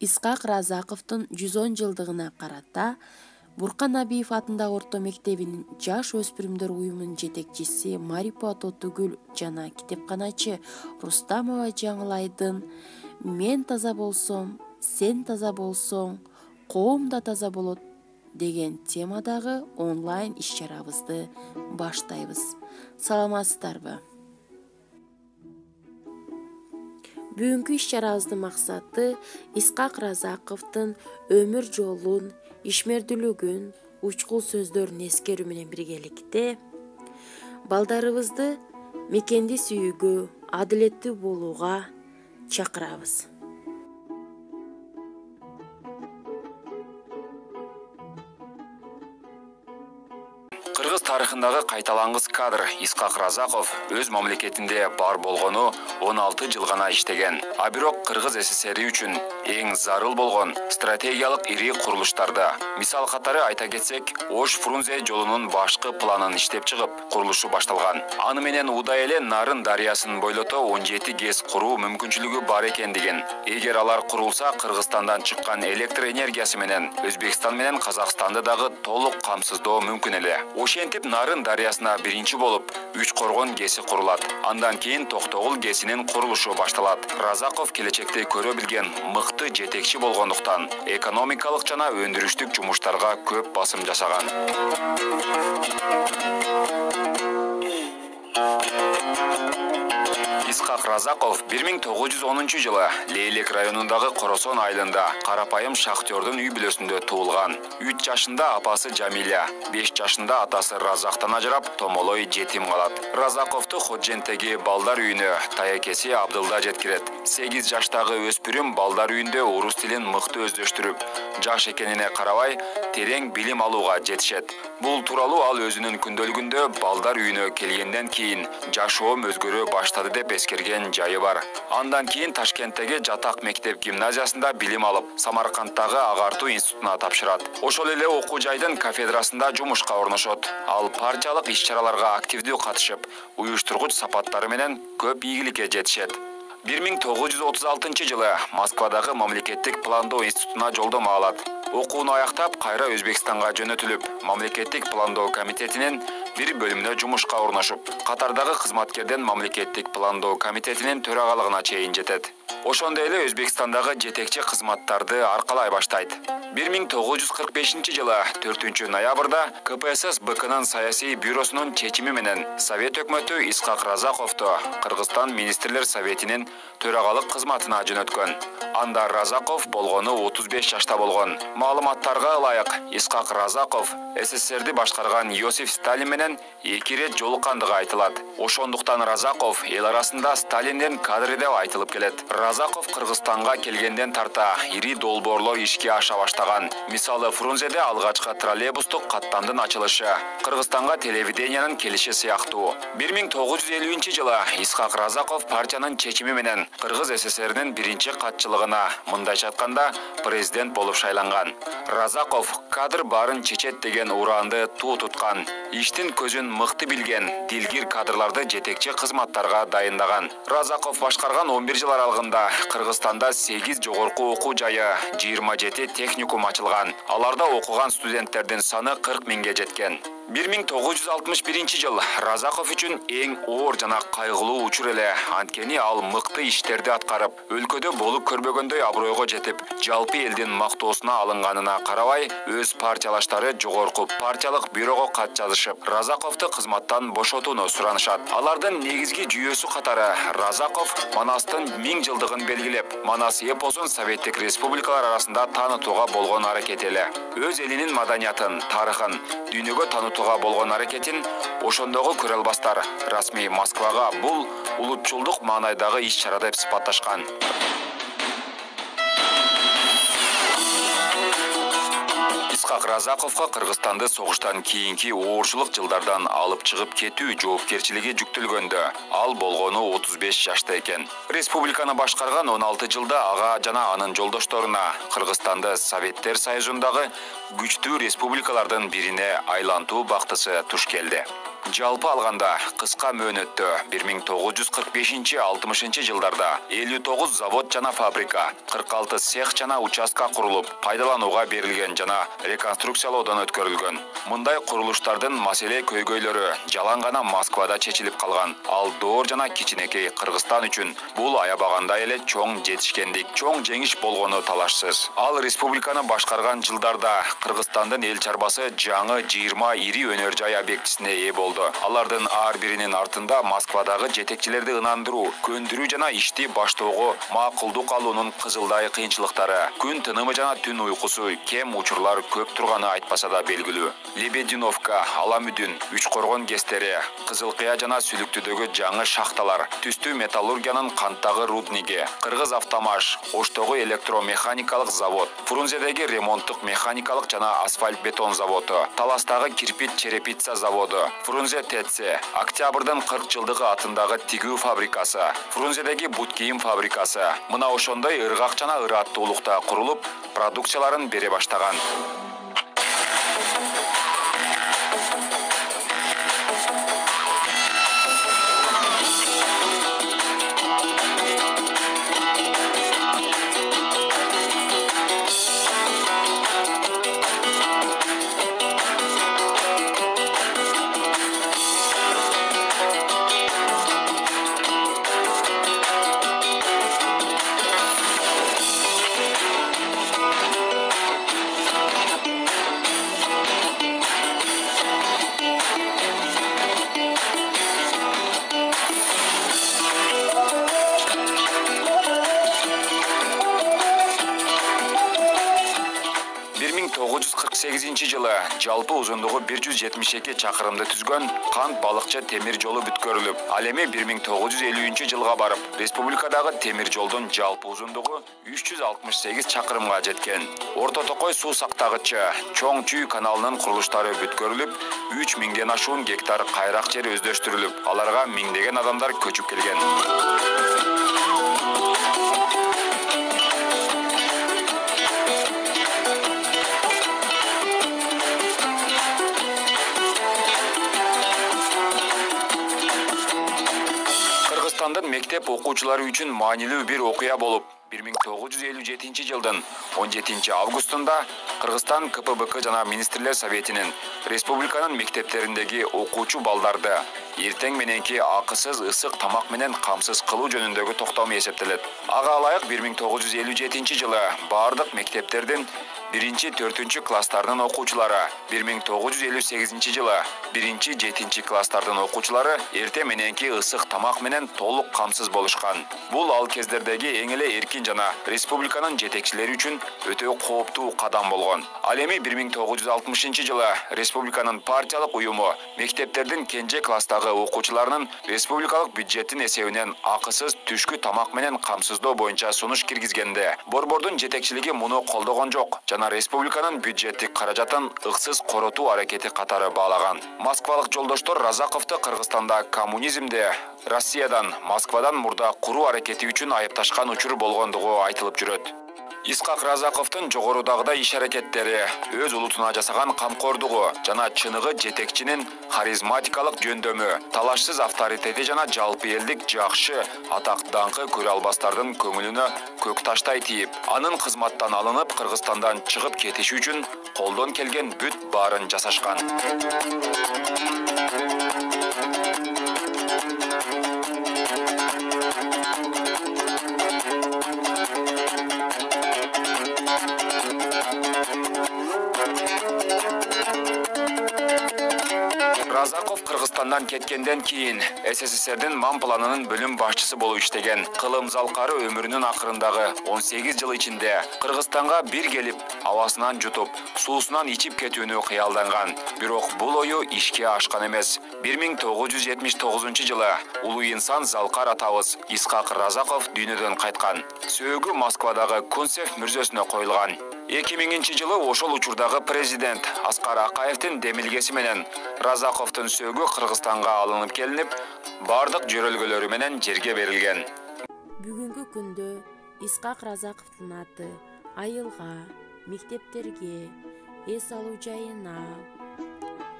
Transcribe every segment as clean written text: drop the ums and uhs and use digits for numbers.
Исқақ Разақовтың 110 жылдығына қарата Бурқан Абиев атындағы орто мектебінің жаш өспірімдер уюмунун жетекчиси Марипа Тотугүл жана китепканачы Рустамова жаңылайдын «Мен таза болсом, сен таза болсоң, коом да таза болот» деген темадагы онлайн иш-чарабызды баштайбыз. Саламатсыздарбы? Бүгүнкү иш-чарабыздын максаты Исқақ Разақовтың өмүр жолун, ишмердүүлүгүн, учкул сөздөрүн эскерүү менен биргеликте балдарыбызды мекенди сүйүүгө, адилеттүү болууга чакырабыз. Кыргыз тарыхындагы кайталангыс кадр Исқақ Разақов өз мамлекетинде бар болгону 16 жыл гана иштеген. А бирок Кыргыз СССР үчүн эң зарыл болгон стратегиялык ири курулуштарды, мисал катары айта кетсек, Ош-Фрунзе жолунун башкы планын иштеп чыгып, курулушу башталган. Аны менен Удай эле Нарын дарыясын бойлото 17 ГЭС куруу мүмкүнчүлүгү бар экендигин, эгер алар курулса Кыргызстандан чыккан электр энергиясы менен Өзбекстан менен Казакстанды дагы толук камсыздоо мүмкүн эле. Ошентип Нарын дарыясына биринчи болуп Үч Коргон ГЭСи курулат. Андан кийин Токтогул ГЭСинин курулушу башталат. Разақов келечекте көрө билген мыкты жетекчи болгондуктан экономикалык жана өндүрүштүк жумуштарга көп басым жасаган. Исқақ Разақов 1910 жылы Лейлек районундагы Коросон айылында карапайым шахтердун үй бүлөсүндө туулган. 3 жашында апасы Жамиля, 5 жашында атасы Разактан ажырап, томолой жетим калат. Разақовду Ходжентеги балдар үйүнө таякеси Абдылда жеткирет. 8 жаштагы өспүрүм балдар үйүндө орус тилин мыкты өздөштүрүп, жаш экенине карабай, терең билим алууга жетишет. Бул тууралуу ал өзүнүн күндөлүгүндө балдар үйүнө келгенден кийин жашоом өзгөрө баштады деп эскерген жайы бар. Андан кийин Ташкенттеги Жатак мектеп гимназиясында билим алып, Самаркандтагы Агартуу институтуна тапшырат. Ошол эле окуу жайдын кафедрасында жумушка орношот. Ал партиялык иш-чараларга активдүү катышып, уюштургуч сапаттары менен көп ийгиликке жетишет. 1936 жылы Москвадагы мамлекеттик пландоо институтуна жолдомо алат. Окууну аяктап, кайра Өзбекстанга жөнөтүлүп, мамлекеттик пландоо комитетинин бир бөлүмүнө жумушка орношуп, катардагы кызматкерден мамлекеттик пландоо комитетинин төрагалыгына чейин жетет. Ошондой эле Өзбекстандагы жетекчи кызматтарды аркалай баштайт. 1945 жылы 4 ноябрда КПСС БКнын саясий бюросунун чечими менен Совет өкмөтү Исқақ Разақовду Кыргызстан министрлер советинин төрагалык кызматына жөнөткөн. Анда Разақов болгону 35 жашта болгон. Маалыматтарга ылайык, Исқақ Разақов СССРди башкарган Иосиф Сталин менен 2 рет жолуккандыгы айтылат. Ошондуктан Разақов эл арасында Сталиндин кадри деп айтылып келет. Разақов Кыргызстанга келгенден тарта ири долбоорлор ишке аша баштаган. Мисалы Фрунзеде алгачкы троллейбустук каттамдын ачылышы, Кыргызстанга телевидениянын келиши сыяктуу. 1950 жылы Исқақ Разақов партиянын чечими менен Кыргыз СССРнин биринчи катчылыгына, мындайча айтканда, президент болуп шайланган. Разақов кадр барын чечет деген ураанды туу туткан. Иштин көзүн мыкты билген, дилгир кадрларды жетекчи кызматтарга дайындаган. Разақов башкарган 11 жыл аралыгында Кыргызстанда 8 жогорку окуу жайы, 27 техникум ачылган. Аларда окуган студенттердин саны 40 миңге жеткен. 1961 жыл Разақов үчүн эң оор жана кайгылуу учур эле, анткени ал мыкты иштерди аткарып, өлкөдө болуп көрбөгөндөй абройго жетип, жалпы элдин мактоосуна алынганына карабай, өз партиялаштары жогорку партиялык бюрого кат жазышып, Разақовду кызматтан бошотууну суранышат. Алардын негизги жүйөсү катары Разақов Манастын 1000 жылдыгын белгилеп, Манас эпосун Советтик республикалар арасында таанытууга болгон аракети эле. Өз элинин маданиятын, тарыхын дүйнөгө таанытууга болгон аракетин ошондогу көрө албастар расмий Москвага бул улутчулдук маанайдагы иш-чара деп сыпатташкан. Исқақ Разақовға Кыргызстанды согуштан кийинки оорчулук жылдардан алып чыгып кетүү жоопкерчилиги жүктөлгөндө ал болгону 35 жашта экен. Республиканы башкарган 16 жылда ага жана анын жолдошторуна Кыргызстанды Советтер Союзундагы күчтүү республикалардын бирине айлантуу бактысы туш келди. Жалпы алганда кыска мөөнөттө 1945-60 жылдарда 59 завод жана фабрика, 46 цех жана участка курулуп, пайдаланууга берилген жана реконструкциялоодон өткөрүлгөн. Мындай курулуштардын маселе көйгөйлөрү жалаң гана Москвада чечилип калган. Ал доор жана кичинекей Кыргызстан үчүн бул аябагандай эле чоң жетишкендик, чоң жеңиш болгону талашсыз. Ал республиканы башкарган жылдарда Кыргызстандын эл чарбасы жаңы 20 ири өнөр жай объектисине ээ болду. Алардын ар биринин артында Москвадагы жетекчилерди ынандыруу, көндүрүү жана ишти баштоого макулдук алуунун кызылдай кыйынчылыктары, күн тынымы жана түн уйкусу кем учурлар көп турганы айтпаса да белгилүү. Лебединовка, Аламүдүн, Үч Коргон ГЭСтери, Кызылкыя жана Сүлүктүдөгү жаңы шахталар, Түстүү металлургиянын канттагы рудниги, Кыргыз автомаш, Оштогу электромеханикалык завод, Фрунзедеги ремонттук механикалык жана асфальт бетон заводу, Таластагы кирпич черепица заводу, Фрунзе ТЭЦ, Октябрдын 40 жылдыгы атындагы тигүү фабрикасы, Фрунзедеги бут кийим фабрикасы, мына ошондой ыргак жана ыраттуулукта курулуп, продукцияларын бере баштаган. Жылы жалпы узундугу 172 чакырымды түзгөн кант балыкчы темир жолу бүткөрүлүп, ал эми 1950-жылга барып, республикадагы темир жолдун жалпы узундугу 368 чакырымга жеткен. Орто Токой суу сактагычы Чоң Чүй каналынын курулуштары бүткөрүлүп, 3000ден ашуун гектар кайрак жер өздөштүрүлүп, аларга миңдеген адамдар көчүп келген. Мектеп окуучулары үчүн маанилүү бир окуя болуп, 1957 жылдын 17 августунда Кыргызстан КПБК жана Министрлер Советинин республиканын мектептериндеги окуучу балдарды эртең мененки акысыз ысык тамак менен камсыз кылуу жөнүндөгү токтом эсептелет. Ага ылайык 1957 жылы бардык мектептердин 1-4 класстардын окуучулары, 1958 жылы 1-7 класстардын окуучулары эртең мененки ысык тамак менен толук камсыз болушкан. Бул ал кездердеги эң эле эркин жана республиканын жетекчилери үчүн өтө кооптуу кадам болгон. Ал эми 1960 жылы республиканын партиялык уюму мектептердин кенже класстагы окуучуларынын республикалык бюджеттин эсебинен акысыз түшкү тамак менен камсыздоо боюнча сунуш киргизгенде, борбордун жетекчилиги муну колдогон жок жана республиканын бюджеттик каражатын ыксыз коротуу аракети катары баалаган. Москвалык жолдоштор Разаковду Кыргызстанда коммунизмде Россиядан, Москвадан мурда куруу аракети үчүн айыпташкан учур болгондугу айтылып жүрөт. Исхак Разаковдун жогорудагыдай иш-аракеттери, өз улутуна жасаган камкордугу жана чыныгы жетекчинин харизматикалык жөндөмү, талашсыз авторитети жана жалпы элдик жакшы атак даңкы көрө албастардын көңүлүнө көк таштай тийип, анын кызматтан алынып Кыргызстандан чыгып кетиши үчүн колдон келген бүт баарын жасашкан. Разаков Кыргызстандан кеткенден кийин СССРдин мам планынын бөлүм башчысы болуп иштеген. Кылым залкары өмүрүнүн акырындагы 18 жыл ичинде Кыргызстанга бир келип, абасынан жутуп, суусунан ичип кетүүнү кыялданган. Бирок бул ою ишке ашкан эмес. 1979 жылы улуу инсан залкар атабыз Исхак Разаков дүйнөдөн кайткан. Сөөгү Москвадагы Кунцев мүрзөсүнө коюлган. 2000 жылы ошол учурдагы президент Аскар Акаевдин демилгеси менен Разаковдун сөөгү Кыргызстанга алынып келинип, бардык жөрөлгөлөрү менен жерге берилген. Бүгүнкү күндө Исхак Разаковдун аты айылга, мектептерге, эс алуу жайына,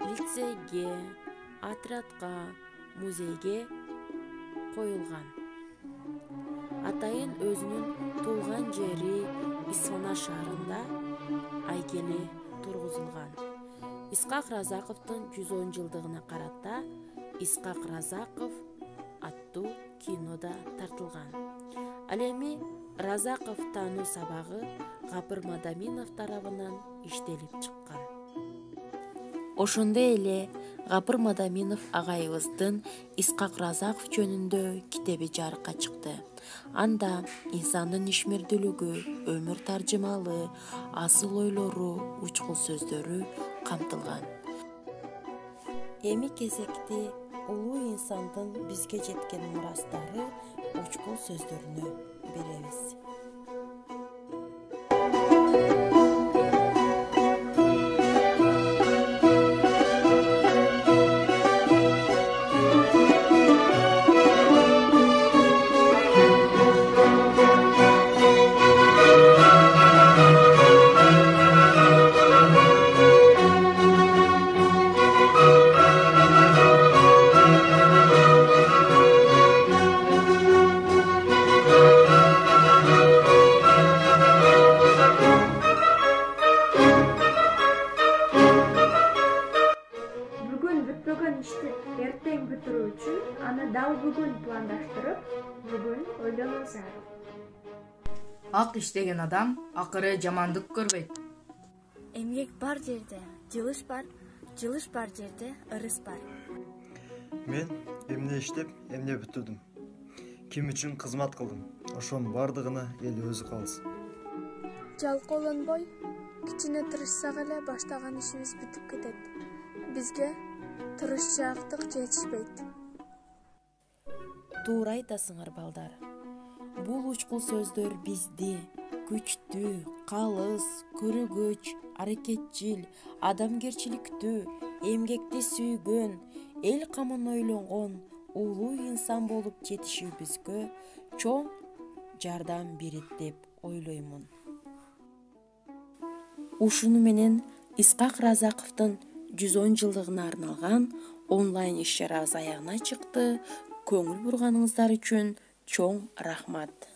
лицейге, отрядка, музейге коюлган. Атайын өзүнүн туулган жери Исфана шаарында айкени тургузулган. Исхак Разаковдун 110 жылдыгына карата Исхак Разаков аттуу кинода тартылган. Ал эми Разаков таануу сабагы Гапыр Мадаминов тарабынан иштелип чыккан. Ошондой эле Гапыр Мадаминов агайыбыздын Исхак Разаков жөнүндө китеби жарыкка чыкты. Анда инсандын ишмердүүлүгү, өмүр таржымалы, асыл ойлору, учкул сөздөрү камтылган. Эми кезекти улуу инсандын бизге жеткен мурастары учкул сөздөрүнө беребиз. Эртең бүтүрүү үчүн аны дал бүгүн пландаштырып, бүгүн ойлонуу зарыл. Ак иштеген адам акыры жамандык көрбөйт. Эмгек бар жерде жылыш бар, жылыш бар жерде ырыс бар. Мен эмне иштеп, эмне бүтүрдүм. Ким үчүн кызмат кылдым. Ошонун бардыгына эл өзү калсын. Жалкоолонбой, кичине тырышсак эле баштаган ишибиз бүтүп кетет. Бизге тырышчаактык жетишпейт. Туура айтасыңар балдар. Бул учкул сөздөр бизди күчтүү, калыс, көрөгөч, аракетчил, адамгерчиликтүү, эмгекти сүйгөн, эл камын ойлонгон, улуу инсан болуп жетишүүбүзгө чоң жардам берет деп ойлоймун. Ушуну менен Исхак Разаковдун 110 жылдыгына арналган онлайн иш-чарабыз аягына чыкты. Көңүл бурганыңыздар үчүн чоң рахмат.